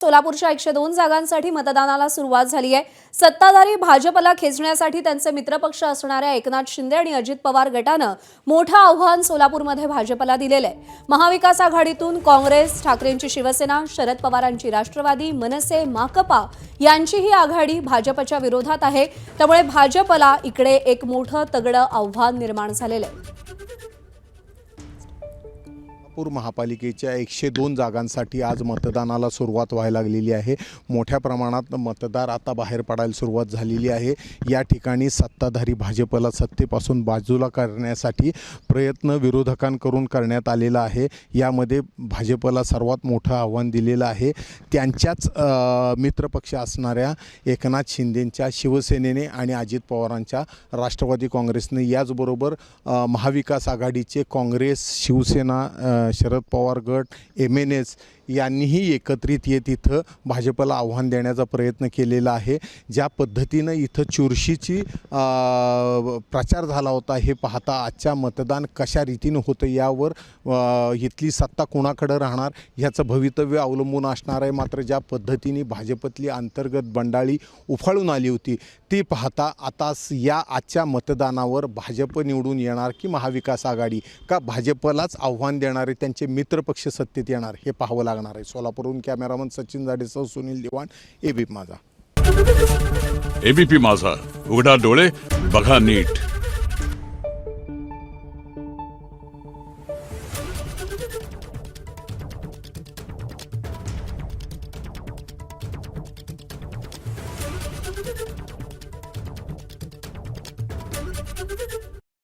सोलापूरच्या 102 जागांसाठी मतदानाला सुरुवात झाली आहे। सत्ताधारी भाजपला खेचण्यासाठी त्यांचे मित्रपक्ष असणाऱ्या एकनाथ शिंदे आणि अजित पवार गटानं मोठं आव्हान सोलापूरमध्ये भाजपला दिलेलं आहे। महाविकास आघाडीतून काँग्रेस, ठाकरेंची शिवसेना, शरद पवारांची राष्ट्रवादी, मनसे, माकपा यांची ही आघाडी भाजपच्या विरोधात आहे। त्यामुळे भाजपला इकडे एक मोठं तगडं आव्हान निर्माण झालेलं आहे। सोलापूर महापालिकेच्या 102 जागांसाठी आज मतदानाला सुरुवात व्हायला लागलेली आहे। मोठ्या प्रमाणात मतदार आता बाहेर पडायला सुरुवात झालेली आहे। या ठिकाणी सत्ताधारी भाजपला सत्तेपासून बाजूला करण्यासाठी प्रयत्न विरोधकांकडून करण्यात आलेला आहे। यामध्ये भाजपला सर्वात मोठं आव्हान दिलेलं आहे। त्यांच्याच मित्रपक्ष असणाऱ्या एकनाथ शिंदेंच्या शिवसेनेने आणि अजित पवारांच्या राष्ट्रवादी काँग्रेसने, याचबरोबर महाविकास आघाडीचे काँग्रेस, शिवसेना, शरद पवार गट, MNS यांनीही एकत्रित येत इथं भाजपला आव्हान देण्याचा प्रयत्न केलेला आहे। ज्या पद्धतीनं इथं चुरशीची प्रचार झाला होता हे पाहता आजच्या मतदान कशा रीतीनं होतं यावर इथली सत्ता कोणाकडे राहणार ह्याचं भवितव्य अवलंबून असणार आहे। मात्र ज्या पद्धतीने भाजपतली अंतर्गत बंडाळी उफाळून आली होती ती पाहता आता या आजच्या मतदानावर भाजप निवडून येणार की महाविकास आघाडी, का भाजपलाच आव्हान देणारे त्यांचे मित्रपक्ष सत्तेत येणार हे पाहावं लागणार आहे। सोलापूरहून कॅमेरामन सचिन जाडेसह सुनील दिवाण, ABP माझा। ABP माझा, उघडा डोळे बघा नीट।